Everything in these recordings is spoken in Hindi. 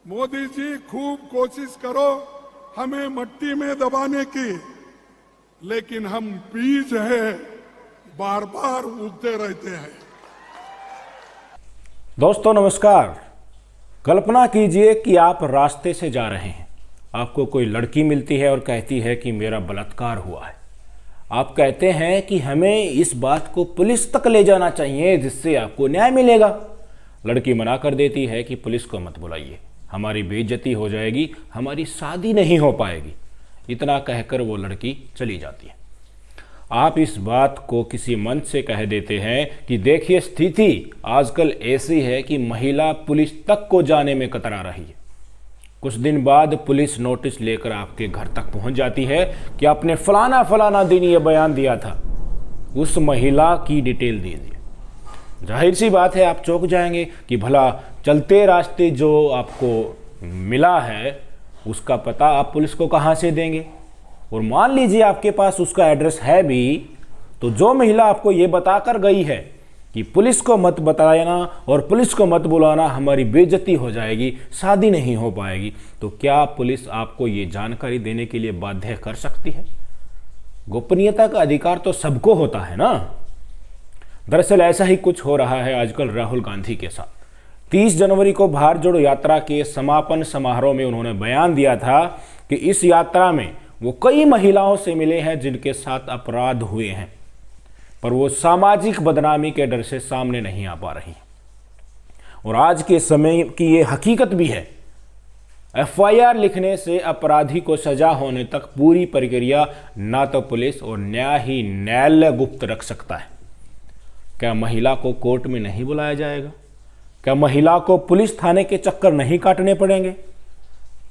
मोदी जी खूब कोशिश करो हमें मट्टी में दबाने की, लेकिन हम बीज है बार बार उगते रहते हैं। दोस्तों नमस्कार। कल्पना कीजिए कि आप रास्ते से जा रहे हैं, आपको कोई लड़की मिलती है और कहती है कि मेरा बलात्कार हुआ है। आप कहते हैं कि हमें इस बात को पुलिस तक ले जाना चाहिए जिससे आपको न्याय मिलेगा। लड़की मना कर देती है कि पुलिस को मत बुलाइए, हमारी बेइज्जती हो जाएगी, हमारी शादी नहीं हो पाएगी। इतना कहकर वो लड़की चली जाती है। आप इस बात को किसी मंच से कह देते हैं कि देखिए स्थिति आजकल ऐसी है कि महिला पुलिस तक को जाने में कतरा रही है। कुछ दिन बाद पुलिस नोटिस लेकर आपके घर तक पहुंच जाती है कि आपने फलाना फलाना दिन ये बयान दिया था, उस महिला की डिटेल दीजिए। जाहिर सी बात है आप चौंक जाएंगे कि भला चलते रास्ते जो आपको मिला है उसका पता आप पुलिस को कहाँ से देंगे। और मान लीजिए आपके पास उसका एड्रेस है भी, तो जो महिला आपको ये बताकर गई है कि पुलिस को मत बताना और पुलिस को मत बुलाना, हमारी बेइज्जती हो जाएगी, शादी नहीं हो पाएगी, तो क्या पुलिस आपको ये जानकारी देने के लिए बाध्य कर सकती है? गोपनीयता का अधिकार तो सबको होता है ना। दरअसल ऐसा ही कुछ हो रहा है आजकल राहुल गांधी के साथ। 30 जनवरी को भारत जोड़ो यात्रा के समापन समारोह में उन्होंने बयान दिया था कि इस यात्रा में वो कई महिलाओं से मिले हैं जिनके साथ अपराध हुए हैं, पर वो सामाजिक बदनामी के डर से सामने नहीं आ पा रही। और आज के समय की ये हकीकत भी है, एफआईआर लिखने से अपराधी को सजा होने तक पूरी प्रक्रिया ना तो पुलिस और न्याय ही न्यायालय गुप्त रख सकता है। क्या महिला को कोर्ट में नहीं बुलाया जाएगा? क्या महिला को पुलिस थाने के चक्कर नहीं काटने पड़ेंगे?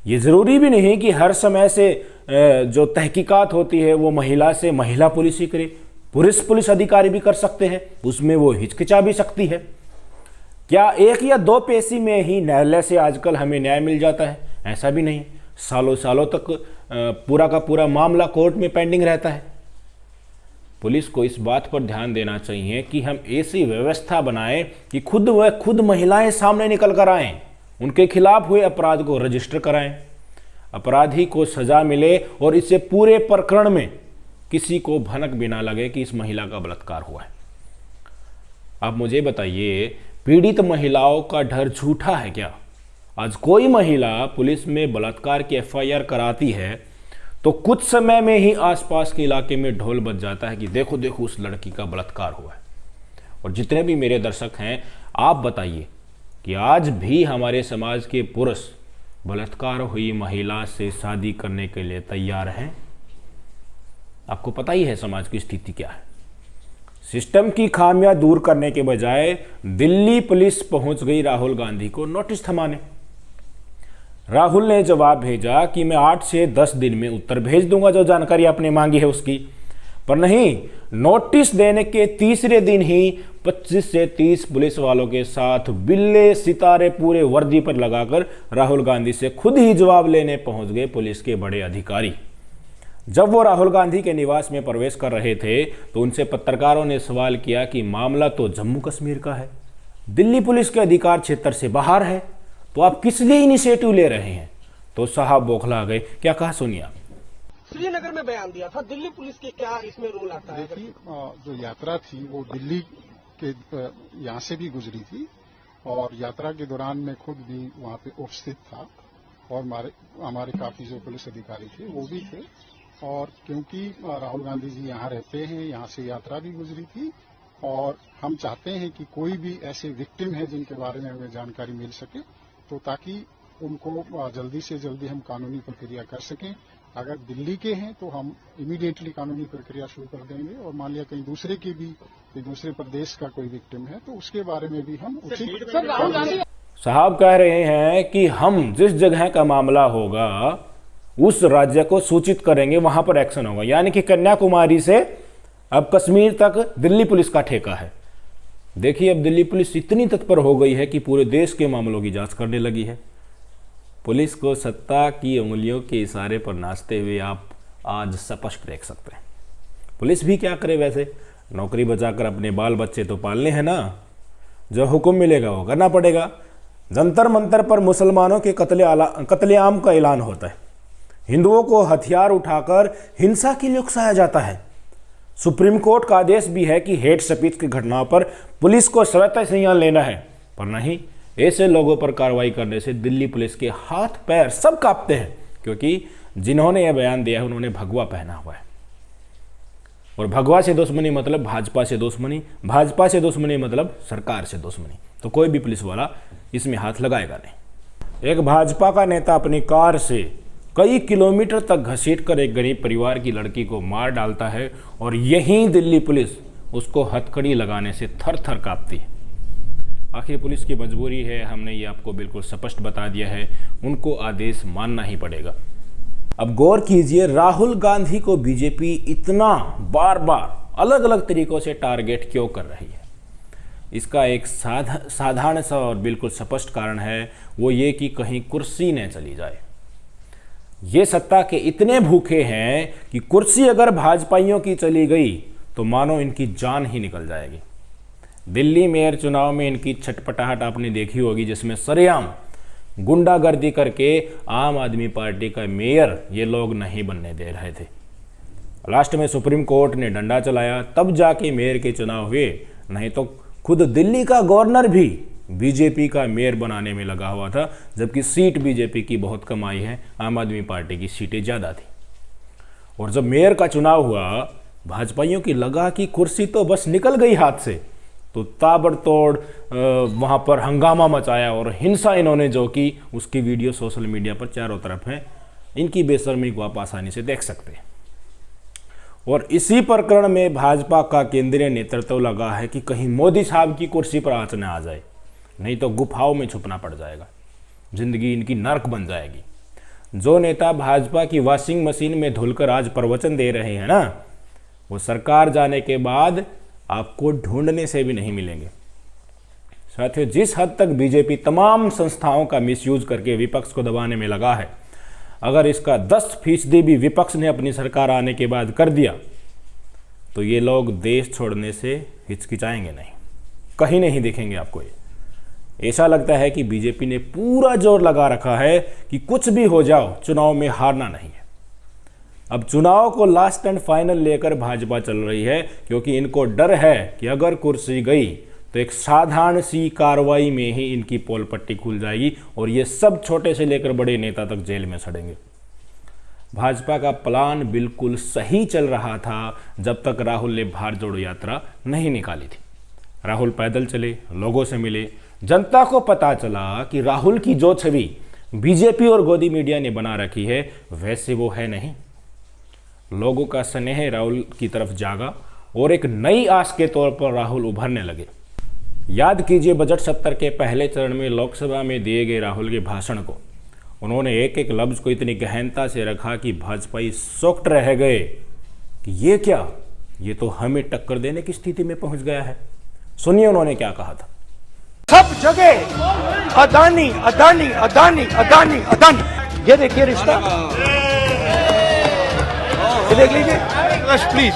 ये ज़रूरी भी नहीं कि हर समय से जो तहकीकात होती है वो महिला से महिला पुलिस ही करे। पुलिस अधिकारी भी कर सकते हैं, उसमें वो हिचकिचा भी सकती है। क्या 1 या 2 पेशी में ही न्यायालय से आजकल हमें न्याय मिल जाता है? ऐसा भी नहीं, सालों सालों तक पूरा का पूरा मामला कोर्ट में पेंडिंग रहता है। पुलिस को इस बात पर ध्यान देना चाहिए कि हम ऐसी व्यवस्था बनाएं कि खुद महिलाएं सामने निकल कर आएं, उनके खिलाफ हुए अपराध को रजिस्टर कराएं, अपराधी को सजा मिले और इससे पूरे प्रकरण में किसी को भनक भी ना लगे कि इस महिला का बलात्कार हुआ है। आप मुझे बताइए, पीड़ित महिलाओं का डर झूठा है क्या? आज कोई महिला पुलिस में बलात्कार की एफआईआर कराती है तो कुछ समय में ही आसपास के इलाके में ढोल बज जाता है कि देखो देखो उस लड़की का बलात्कार हुआ है। और जितने भी मेरे दर्शक हैं, आप बताइए कि आज भी हमारे समाज के पुरुष बलात्कार हुई महिला से शादी करने के लिए तैयार हैं? आपको पता ही है समाज की स्थिति क्या है। सिस्टम की खामियां दूर करने के बजाय दिल्ली पुलिस पहुंच गई राहुल गांधी को नोटिस थमाने। राहुल ने जवाब भेजा कि मैं 8 से 10 दिन में उत्तर भेज दूंगा जो जानकारी आपने मांगी है उसकी, पर नहीं, नोटिस देने के तीसरे दिन ही 25 से 30 पुलिस वालों के साथ बिल्ले सितारे पूरे वर्दी पर लगाकर राहुल गांधी से खुद ही जवाब लेने पहुंच गए पुलिस के बड़े अधिकारी। जब वो राहुल गांधी के निवास में प्रवेश कर रहे थे तो उनसे पत्रकारों ने सवाल किया कि मामला तो जम्मू कश्मीर का है, दिल्ली पुलिस के अधिकार क्षेत्र से बाहर है, तो आप किस लिए इनिशिएटिव ले रहे हैं? तो साहब बौखला गए। क्या कहा सुनिए आप। श्रीनगर में बयान दिया था, दिल्ली पुलिस के क्या इसमें रोल आता है? देखिए, जो यात्रा थी वो दिल्ली के यहाँ से भी गुजरी थी और यात्रा के दौरान मैं खुद भी वहाँ पे उपस्थित था और हमारे काफी जो पुलिस अधिकारी थे वो भी थे। और क्योंकि राहुल गांधी जी यहाँ रहते हैं, यहाँ से यात्रा भी गुजरी थी और हम चाहते हैं कि कोई भी ऐसे विक्टिम है जिनके बारे में हमें जानकारी मिल सके, तो ताकि उनको जल्दी से जल्दी हम कानूनी प्रक्रिया कर सकें। अगर दिल्ली के हैं तो हम इमीडिएटली कानूनी प्रक्रिया शुरू कर देंगे और मान लिया कहीं दूसरे की भी, दूसरे प्रदेश का कोई विक्टिम है तो उसके बारे में भी हम उचित। साहब कह रहे हैं कि हम जिस जगह का मामला होगा उस राज्य को सूचित करेंगे, वहां पर एक्शन होगा। यानी कि कन्याकुमारी से अब कश्मीर तक दिल्ली पुलिस का ठेका है। देखिए, अब दिल्ली पुलिस इतनी तत्पर हो गई है कि पूरे देश के मामलों की जांच करने लगी है। पुलिस को सत्ता की उंगलियों के इशारे पर नाचते हुए आप आज स्पष्ट देख सकते हैं। पुलिस भी क्या करे, वैसे नौकरी बचाकर अपने बाल बच्चे तो पालने हैं ना, जो हुक्म मिलेगा वो करना पड़ेगा। जंतर मंतर पर मुसलमानों के कत्लेआम का ऐलान होता है। हिंदुओं को हथियार उठाकर हिंसा के लिए उकसाया जाता है। सुप्रीम कोर्ट का आदेश भी है कि हेट स्पीच की घटनाओं पर पुलिस को स्वतः संज्ञान लेना है, पर नहीं, ऐसे लोगों पर कार्रवाई करने से दिल्ली पुलिस के हाथ पैर सब कांपते हैं, क्योंकि जिन्होंने यह बयान दिया है उन्होंने भगवा पहना हुआ है। और भगवा से दुश्मनी मतलब भाजपा से दुश्मनी, भाजपा से दुश्मनी मतलब सरकार से दुश्मनी। तो कोई भी पुलिस वाला इसमें हाथ लगाएगा नहीं। एक भाजपा का नेता अपनी कार से कई किलोमीटर तक घसीटकर एक गरीब परिवार की लड़की को मार डालता है और यहीं दिल्ली पुलिस उसको हथकड़ी लगाने से थर थर कांपती है। आखिर पुलिस की मजबूरी है, हमने ये आपको बिल्कुल स्पष्ट बता दिया है, उनको आदेश मानना ही पड़ेगा। अब गौर कीजिए, राहुल गांधी को बीजेपी इतना बार बार अलग अलग तरीकों से टारगेट क्यों कर रही है? इसका एक साधारण सा और बिल्कुल स्पष्ट कारण है, वो ये कि कहीं कुर्सी न चली जाए। ये सत्ता के इतने भूखे हैं कि कुर्सी अगर भाजपाइयों की चली गई तो मानो इनकी जान ही निकल जाएगी। दिल्ली मेयर चुनाव में इनकी छटपटाहट आपने देखी होगी, जिसमें सरेआम गुंडागर्दी करके आम आदमी पार्टी का मेयर ये लोग नहीं बनने दे रहे थे। लास्ट में सुप्रीम कोर्ट ने डंडा चलाया, तब जाके मेयर के चुनाव हुए, नहीं तो खुद दिल्ली का गवर्नर भी बीजेपी का मेयर बनाने में लगा हुआ था, जबकि सीट बीजेपी की बहुत कम आई है, आम आदमी पार्टी की सीटें ज़्यादा थी। और जब मेयर का चुनाव हुआ, भाजपाइयों की लगा कि कुर्सी तो बस निकल गई हाथ से, तो ताबड़तोड़ वहाँ पर हंगामा मचाया और हिंसा इन्होंने जो की, उसकी वीडियो सोशल मीडिया पर चारों तरफ है। इनकी बेशर्मी को आप आसानी से देख सकते हैं। और इसी प्रकरण में भाजपा का केंद्रीय नेतृत्व लगा है कि कहीं मोदी साहब की कुर्सी पर आंच न आ जाए, नहीं तो गुफाओं में छुपना पड़ जाएगा, जिंदगी इनकी नर्क बन जाएगी। जो नेता भाजपा की वॉशिंग मशीन में धुलकर आज प्रवचन दे रहे हैं ना, वो सरकार जाने के बाद आपको ढूंढने से भी नहीं मिलेंगे। साथियों, जिस हद तक बीजेपी तमाम संस्थाओं का मिसयूज करके विपक्ष को दबाने में लगा है, अगर इसका 10% भी विपक्ष ने अपनी सरकार आने के बाद कर दिया तो ये लोग देश छोड़ने से हिचकिचाएंगे नहीं, कहीं नहीं दिखेंगे आपको। ये ऐसा लगता है कि बीजेपी ने पूरा जोर लगा रखा है कि कुछ भी हो जाओ, चुनाव में हारना नहीं है। अब चुनाव को लास्ट एंड फाइनल लेकर भाजपा चल रही है, क्योंकि इनको डर है कि अगर कुर्सी गई तो एक साधारण सी कार्रवाई में ही इनकी पोल पट्टी खुल जाएगी और ये सब छोटे से लेकर बड़े नेता तक जेल में सड़ेंगे। भाजपा का प्लान बिल्कुल सही चल रहा था जब तक राहुल ने भारत जोड़ो यात्रा नहीं निकाली थी। राहुल पैदल चले, लोगों से मिले, जनता को पता चला कि राहुल की जो छवि बीजेपी और गोदी मीडिया ने बना रखी है वैसे वो है नहीं। लोगों का स्नेह राहुल की तरफ जागा और एक नई आस के तौर पर राहुल उभरने लगे। याद कीजिए, बजट सत्र के पहले चरण में लोकसभा में दिए गए राहुल के भाषण को उन्होंने एक एक लफ्ज को इतनी गहनता से रखा कि भाजपाई शॉक्ड रह गए कि ये क्या, ये तो हमें टक्कर देने की स्थिति में पहुंच गया है। सुनिए उन्होंने क्या कहा था। सब जगह अदानी अदानी अदानी अदानी अदानी। ये देखिए रिश्ता, ये देख लीजिए प्लीज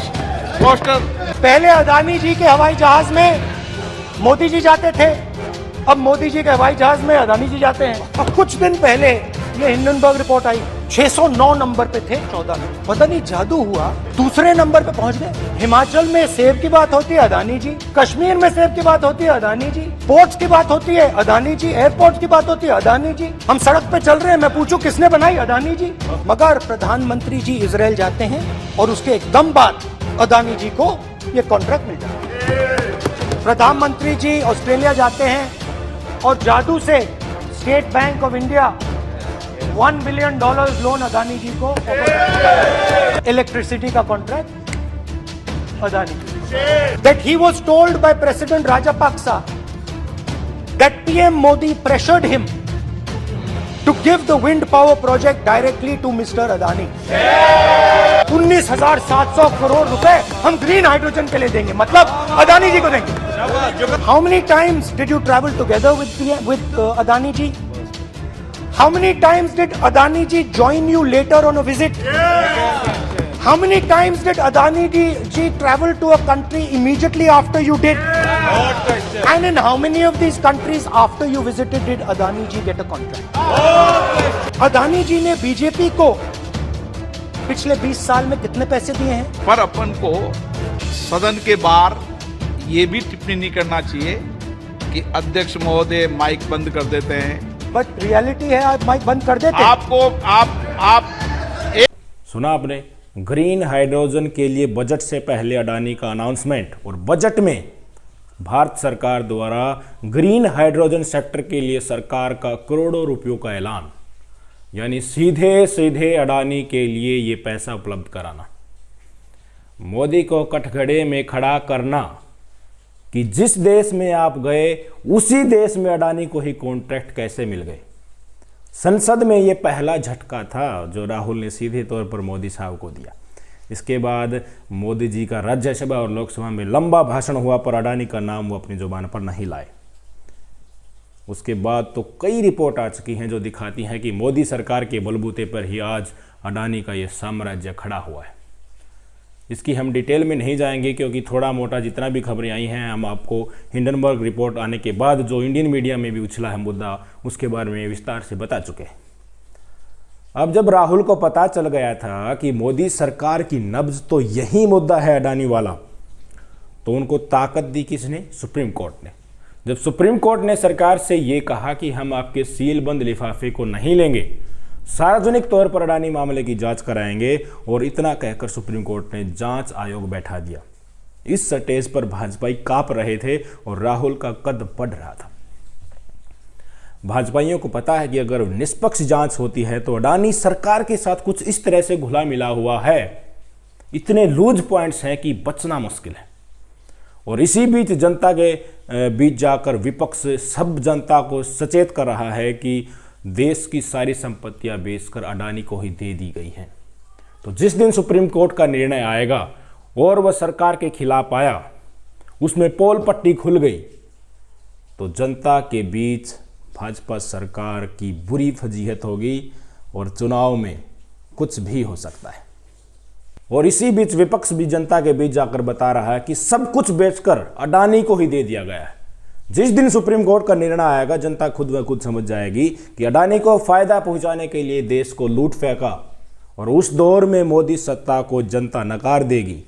पोस्टर। पहले अदानी जी के हवाई जहाज में मोदी जी जाते थे, अब मोदी जी के हवाई जहाज में अदानी जी जाते हैं। अब कुछ दिन पहले ये हिंडनबर्ग रिपोर्ट आई, 609 नंबर पे थे 14 में, पता नहीं जादू हुआ, दूसरे नंबर पे पहुंच गए। हिमाचल में सेब की बात होती है अदानी जी, कश्मीर में सेब की बात होती है अदानी जी, पोर्ट्स की बात होती है अदानी जी, एयरपोर्ट्स की बात होती है अदानी जी। हम सड़क पे चल रहे हैं, मैं पूछूं किसने बनाई? अदानी जी। मगर प्रधानमंत्री जी इजराइल जाते हैं और उसके एकदम बाद अदानी जी को ये कॉन्ट्रैक्ट मिल जाता है। प्रधानमंत्री जी ऑस्ट्रेलिया जाते हैं और जादू से state bank of India $1 billion loan Adani ji को, इलेक्ट्रिसिटी का contract Adani ji. That he was told by president Rajapaksa that PM Modi pressured him to give the wind power project directly to mister Adani. 19,700 crore रुपए हम ग्रीन हाइड्रोजन के लिए देंगे, मतलब अदानी जी को देंगे। How many times did you travel together with Adani ji? How many times did Adani ji join you later on a visit? How many times did Adani ji travel to a country immediately after you did? And in how many of these countries after you visited did Adani ji get a contract? Adani जी ने बीजेपी को पिछले 20 साल में कितने पैसे दिए हैं? पर अपन को सदन के बाहर ये भी टिप्पणी नहीं करना चाहिए कि अध्यक्ष महोदय माइक बंद कर देते हैं। बट रियलिटी है आप माइक बंद कर देते हैं। आपको आप सुना आपने, ग्रीन हाइड्रोजन के लिए बजट से पहले अडानी का अनाउंसमेंट, और बजट में भारत सरकार द्वारा ग्रीन हाइड्रोजन सेक्टर के लिए सरकार का करोड़ों रुपयों का ऐलान, यानी सीधे सीधे अडानी के लिए ये पैसा उपलब्ध कराना, मोदी को कटघरे में खड़ा करना कि जिस देश में आप गए उसी देश में अडानी को ही कॉन्ट्रैक्ट कैसे मिल गए। संसद में ये पहला झटका था जो राहुल ने सीधे तौर पर मोदी साहब को दिया। इसके बाद मोदी जी का राज्यसभा और लोकसभा में लंबा भाषण हुआ, पर अडानी का नाम वो अपनी जुबान पर नहीं लाए। उसके बाद तो कई रिपोर्ट आ चुकी हैं जो दिखाती हैं कि मोदी सरकार के बलबूते पर ही आज अडानी का ये साम्राज्य खड़ा हुआ है। इसकी हम डिटेल में नहीं जाएंगे क्योंकि थोड़ा मोटा जितना भी खबरें आई हैं हम आपको हिंडनबर्ग रिपोर्ट आने के बाद जो इंडियन मीडिया में भी उछला है मुद्दा, उसके बारे में विस्तार से बता चुके हैं। अब जब राहुल को पता चल गया था कि मोदी सरकार की नब्ज तो यही मुद्दा है अडानी वाला, तो उनको ताकत दी किसने? सुप्रीम कोर्ट ने। जब सुप्रीम कोर्ट ने सरकार से ये कहा कि हम आपके सीलबंद लिफाफे को नहीं लेंगे, सार्वजनिक तौर पर अडानी मामले की जांच कराएंगे, और इतना कहकर सुप्रीम कोर्ट ने जांच आयोग बैठा दिया। इस स्टेज पर भाजपाई कांप रहे थे और राहुल का कद बढ़ रहा था। भाजपाइयों को पता है कि अगर निष्पक्ष जांच होती है तो अडानी सरकार के साथ कुछ इस तरह से घुला मिला हुआ है, इतने लूज पॉइंट्स हैं कि बचना मुश्किल है। और इसी बीच जनता के बीच जाकर विपक्ष सब जनता को सचेत कर रहा है कि देश की सारी संपत्तियां बेचकर अडानी को ही दे दी गई हैं। तो जिस दिन सुप्रीम कोर्ट का निर्णय आएगा और वह सरकार के खिलाफ आया, उसमें पोल पट्टी खुल गई, तो जनता के बीच भाजपा सरकार की बुरी फजीहत होगी और चुनाव में कुछ भी हो सकता है। और इसी बीच विपक्ष भी जनता के बीच जाकर बता रहा है कि सब कुछ बेचकर अडानी को ही दे दिया गया है। जिस दिन सुप्रीम कोर्ट का निर्णय आएगा, जनता खुद ब खुद समझ जाएगी कि अडानी को फायदा पहुंचाने के लिए देश को लूट फेंका, और उस दौर में मोदी सत्ता को जनता नकार देगी।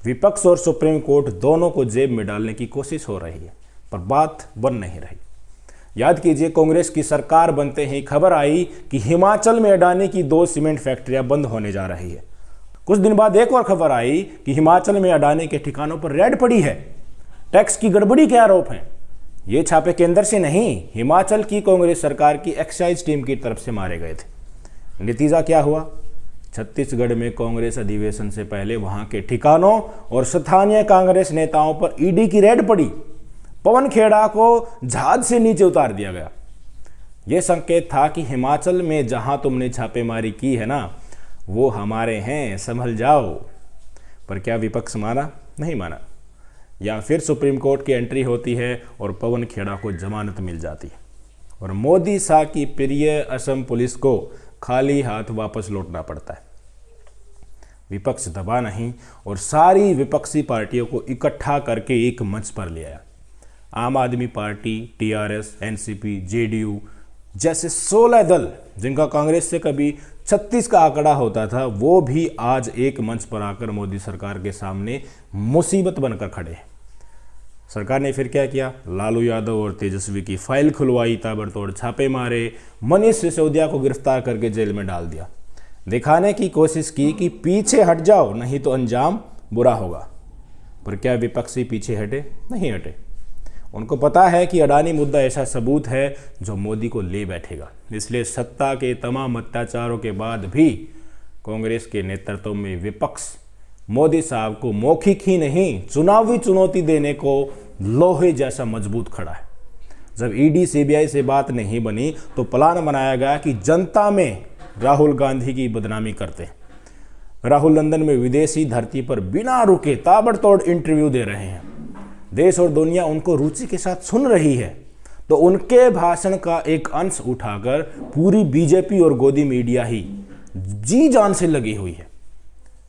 विपक्ष और सुप्रीम कोर्ट दोनों को जेब में डालने की कोशिश हो रही है, पर बात बन नहीं रही। याद कीजिए, कांग्रेस की सरकार बनते ही खबर आई कि हिमाचल में अडानी की 2 सीमेंट फैक्ट्रियां बंद होने जा रही है। कुछ दिन बाद एक और खबर आई कि हिमाचल में अडानी के ठिकानों पर रेड पड़ी है, टैक्स की गड़बड़ी के आरोप हैं। ये छापे केंद्र से नहीं, हिमाचल की कांग्रेस सरकार की एक्साइज टीम की तरफ से मारे गए थे। नतीजा क्या हुआ? छत्तीसगढ़ में कांग्रेस अधिवेशन से पहले वहां के ठिकानों और स्थानीय कांग्रेस नेताओं पर ईडी की रेड पड़ी। पवन खेड़ा को जहाज से नीचे उतार दिया गया। यह संकेत था कि हिमाचल में जहां तुमने छापेमारी की है ना, वो हमारे हैं, संभल जाओ। पर क्या विपक्ष माना? नहीं माना। या फिर सुप्रीम कोर्ट की एंट्री होती है और पवन खेड़ा को जमानत मिल जाती है और मोदी शाह की प्रिय असम पुलिस को खाली हाथ वापस लौटना पड़ता है। विपक्ष दबा नहीं और सारी विपक्षी पार्टियों को इकट्ठा करके एक मंच पर ले आया। आम आदमी पार्टी, टीआरएस, एनसीपी, जेडीयू जैसे 16 दल जिनका कांग्रेस से कभी 36 का आंकड़ा होता था, वो भी आज एक मंच पर आकर मोदी सरकार के सामने मुसीबत बनकर खड़े हैं। सरकार ने फिर क्या किया? लालू यादव और तेजस्वी की फाइल खुलवाई, ताबड़तोड़ छापे मारे, मनीष सिसोदिया को गिरफ्तार करके जेल में डाल दिया। दिखाने की कोशिश की कि पीछे हट जाओ, नहीं तो अंजाम बुरा होगा। पर क्या विपक्षी पीछे हटे? नहीं हटे। उनको पता है कि अडानी मुद्दा ऐसा सबूत है जो मोदी को ले बैठेगा। इसलिए सत्ता के तमाम अत्याचारों के बाद भी कांग्रेस के नेतृत्व में विपक्ष मोदी साहब को मौखिक ही नहीं, चुनावी चुनौती देने को लोहे जैसा मजबूत खड़ा है। जब ईडी सीबीआई से बात नहीं बनी तो प्लान बनाया गया कि जनता में राहुल गांधी की बदनामी करते हैं। राहुल लंदन में विदेशी धरती पर बिना रुके ताबड़तोड़ इंटरव्यू दे रहे हैं। देश और दुनिया उनको रुचि के साथ सुन रही है, तो उनके भाषण का एक अंश उठाकर पूरी बीजेपी और गोदी मीडिया ही जी जान से लगी हुई है।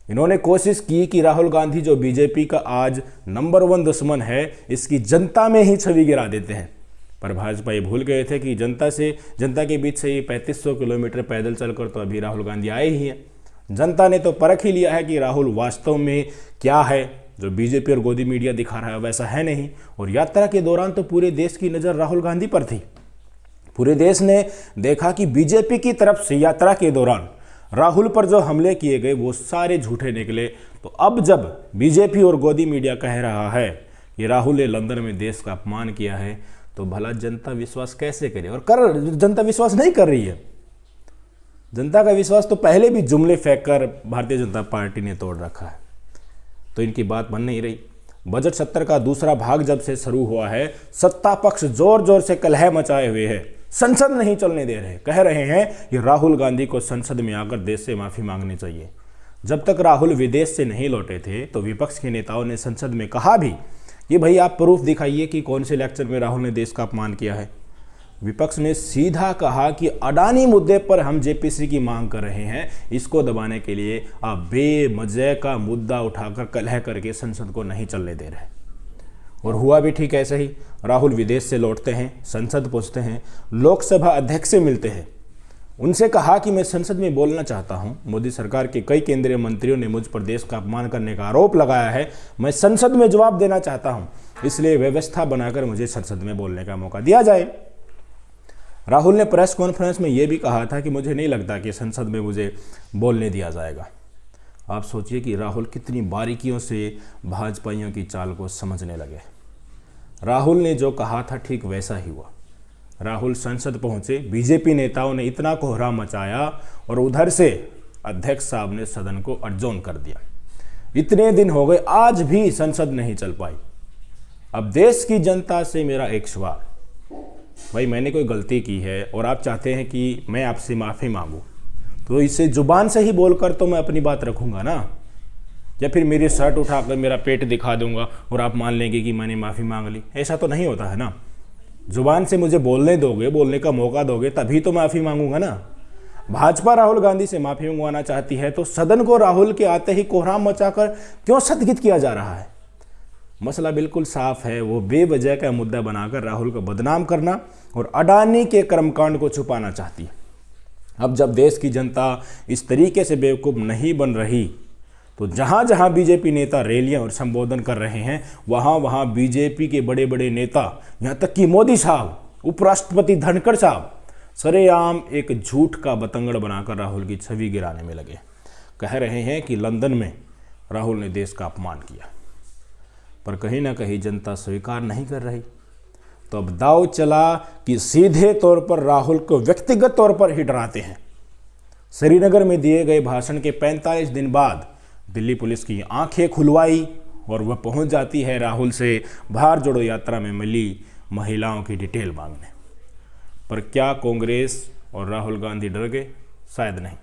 इन्होंने कोशिश की कि राहुल गांधी जो बीजेपी का आज नंबर 1 दुश्मन है, इसकी जनता में ही छवि गिरा देते हैं। पर भाजपा ये भूल गए थे कि जनता के बीच से ये 3500 किलोमीटर पैदल चलकर तो अभी राहुल गांधी आए ही हैं। जनता ने तो परख ही लिया है कि राहुल वास्तव में क्या है। जो बीजेपी और गोदी मीडिया दिखा रहा है वैसा है नहीं। और यात्रा के दौरान तो पूरे देश की नज़र राहुल गांधी पर थी। पूरे देश ने देखा कि बीजेपी की तरफ से यात्रा के दौरान राहुल पर जो हमले किए गए वो सारे झूठे निकले। तो अब जब बीजेपी और गोदी मीडिया कह रहा है कि राहुल ने लंदन में देश का अपमान किया है, तो भला जनता विश्वास कैसे करे? और जनता विश्वास नहीं कर रही है। जनता का विश्वास तो पहले भी जुमले फेंक कर भारतीय जनता पार्टी ने तोड़ रखा है, तो इनकी बात बन नहीं रही। बजट सत्र का दूसरा भाग जब से शुरू हुआ है, सत्ता पक्ष जोर जोर से कलह मचाए हुए है, संसद नहीं चलने दे रहे। कह रहे हैं कि राहुल गांधी को संसद में आकर देश से माफी मांगनी चाहिए। जब तक राहुल विदेश से नहीं लौटे थे तो विपक्ष के नेताओं ने संसद में कहा भी कि भाई आप प्रूफ दिखाइए कि कौन से लेक्चर में राहुल ने देश का अपमान किया है। विपक्ष ने सीधा कहा कि अडानी मुद्दे पर हम जेपीसी की मांग कर रहे हैं, इसको दबाने के लिए आप बेमजे का मुद्दा उठाकर कलह करके संसद को नहीं चलने दे रहे। और हुआ भी ठीक ऐसे ही। राहुल विदेश से लौटते हैं, संसद पहुंचते हैं, लोकसभा अध्यक्ष से मिलते हैं, उनसे कहा कि मैं संसद में बोलना चाहता हूं। मोदी सरकार के कई केंद्रीय मंत्रियों ने मुझ पर देश का अपमान करने का आरोप लगाया है, मैं संसद में जवाब देना चाहता हूं, इसलिए व्यवस्था बनाकर मुझे संसद में बोलने का मौका दिया जाए। राहुल ने प्रेस कॉन्फ्रेंस में यह भी कहा था कि मुझे नहीं लगता कि संसद में मुझे बोलने दिया जाएगा। आप सोचिए कि राहुल कितनी बारीकियों से भाजपाइयों की चाल को समझने लगे। राहुल ने जो कहा था ठीक वैसा ही हुआ। राहुल संसद पहुंचे, बीजेपी नेताओं ने इतना कोहराम मचाया और उधर से अध्यक्ष साहब ने सदन को अडजॉर्न कर दिया। इतने दिन हो गए, आज भी संसद नहीं चल पाई। अब देश की जनता से मेरा एक सवाल, भाई मैंने कोई गलती की है और आप चाहते हैं कि मैं आपसे माफ़ी मांगूं, तो इसे जुबान से ही बोलकर तो मैं अपनी बात रखूंगा ना, या फिर मेरी शर्ट उठाकर मेरा पेट दिखा दूंगा और आप मान लेंगे कि मैंने माफ़ी मांग ली? ऐसा तो नहीं होता है ना। जुबान से मुझे बोलने दोगे, बोलने का मौका दोगे, तभी तो माफ़ी मांगूंगा ना। भाजपा राहुल गांधी से माफ़ी मंगवाना चाहती है तो सदन को राहुल के आते ही कोहराम मचाकर क्यों स्थगित किया जा रहा है? मसला बिल्कुल साफ है, वो बेवजह का मुद्दा बनाकर राहुल को बदनाम करना और अडानी के कर्मकांड को छुपाना चाहती है। अब जब देश की जनता इस तरीके से बेवकूफ़ नहीं बन रही, तो जहाँ जहाँ बीजेपी नेता रैलियाँ और संबोधन कर रहे हैं, वहाँ वहाँ बीजेपी के बड़े बड़े नेता, यहाँ तक कि मोदी साहब, उपराष्ट्रपति धनखड़ साहब, सरेआम एक झूठ का बतंगड़ बनाकर राहुल की छवि गिराने में लगे। कह रहे हैं कि लंदन में राहुल ने देश का अपमान किया, पर कहीं ना कहीं जनता स्वीकार नहीं कर रही। तो अब दाव चला कि सीधे तौर पर राहुल को व्यक्तिगत तौर पर ही डराते हैं। श्रीनगर में दिए गए भाषण के 45 दिन बाद दिल्ली पुलिस की आंखें खुलवाई और वह पहुंच जाती है राहुल से भारत जोड़ो यात्रा में मिली महिलाओं की डिटेल मांगने। पर क्या कांग्रेस और राहुल गांधी डर गए? शायद नहीं।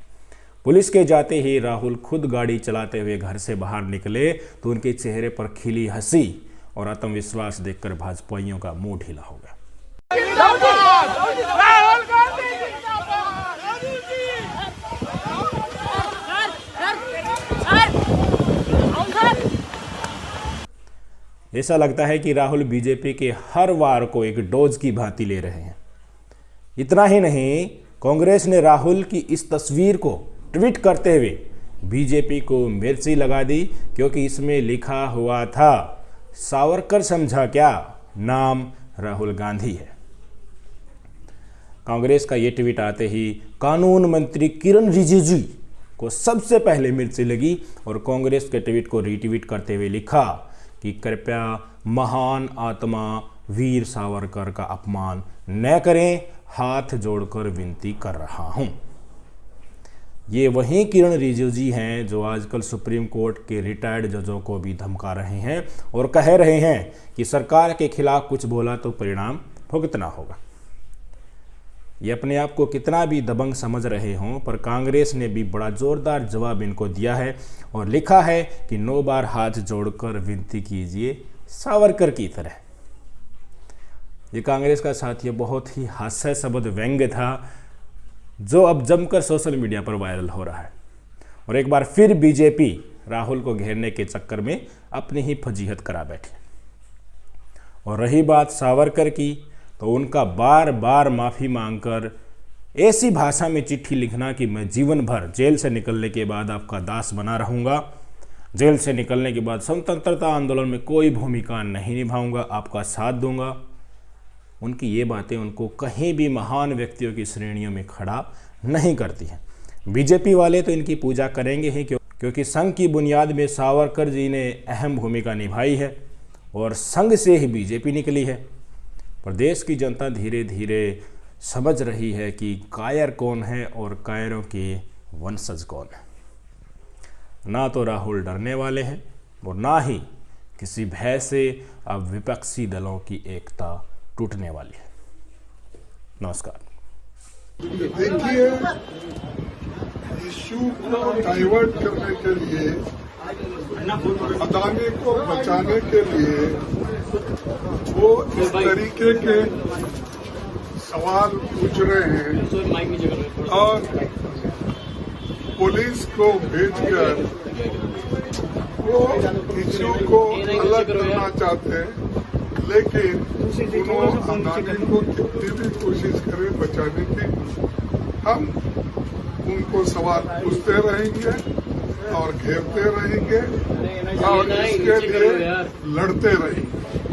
पुलिस के जाते ही राहुल खुद गाड़ी चलाते हुए घर से बाहर निकले तो उनके चेहरे पर खिली हंसी और आत्मविश्वास देखकर भाजपाइयों का मुंह ढीला हो गया। ऐसा लगता है कि राहुल बीजेपी के हर वार को एक डोज की भांति ले रहे हैं। इतना ही नहीं, कांग्रेस ने राहुल की इस तस्वीर को ट्वीट करते हुए बीजेपी को मिर्ची लगा दी, क्योंकि इसमें लिखा हुआ था, सावरकर समझा क्या, नाम राहुल गांधी है। कांग्रेस का ये ट्वीट आते ही कानून मंत्री किरण रिजिजू को सबसे पहले मिर्ची लगी और कांग्रेस के ट्वीट को रीट्वीट करते हुए लिखा कि कृपया महान आत्मा वीर सावरकर का अपमान न करें, हाथ जोड़कर विनती कर रहा हूं। ये वही किरण रिजिजू हैं जो आजकल सुप्रीम कोर्ट के रिटायर्ड जजों को भी धमका रहे हैं और कह रहे हैं कि सरकार के खिलाफ कुछ बोला तो परिणाम भुगतना होगा। ये अपने आप को कितना भी दबंग समझ रहे हों, पर कांग्रेस ने भी बड़ा जोरदार जवाब इनको दिया है और लिखा है कि 9 बार हाथ जोड़कर विनती कीजिए सावरकर की तरह। ये कांग्रेस का साथियों बहुत ही हास्यास्पद व्यंग्य था जो अब जमकर सोशल मीडिया पर वायरल हो रहा है। और एक बार फिर बीजेपी राहुल को घेरने के चक्कर में अपनी ही फजीहत करा बैठे। और रही बात सावरकर की, तो उनका बार बार माफ़ी मांगकर ऐसी भाषा में चिट्ठी लिखना कि मैं जीवन भर जेल से निकलने के बाद आपका दास बना रहूँगा, जेल से निकलने के बाद स्वतंत्रता आंदोलन में कोई भूमिका नहीं निभाऊंगा, आपका साथ दूंगा। उनकी ये बातें उनको कहीं भी महान व्यक्तियों की श्रेणियों में खड़ा नहीं करती हैं। बीजेपी वाले तो इनकी पूजा करेंगे ही, क्योंकि संघ की बुनियाद में सावरकर जी ने अहम भूमिका निभाई है और संघ से ही बीजेपी निकली है। प्रदेश की जनता धीरे धीरे समझ रही है कि कायर कौन है और कायरों के वंशज कौन है। ना तो राहुल डरने वाले हैं और ना ही किसी भय से अब विपक्षी दलों की एकता टूटने वाली है। नमस्कार। देखिए, इश्यू को डाइवर्ट करने के लिए, अदानी को बचाने के लिए वो इस तरीके के सवाल पूछ रहे हैं और पुलिस को भेजकर वो इश्यू को अलग करना चाहते हैं। लेकिन उन्होंने अदानी को कितनी भी कोशिश करें बचाने की, हम उनको सवाल पूछते रहेंगे और घेरते रहेंगे और इसके लिए लड़ते रहेंगे।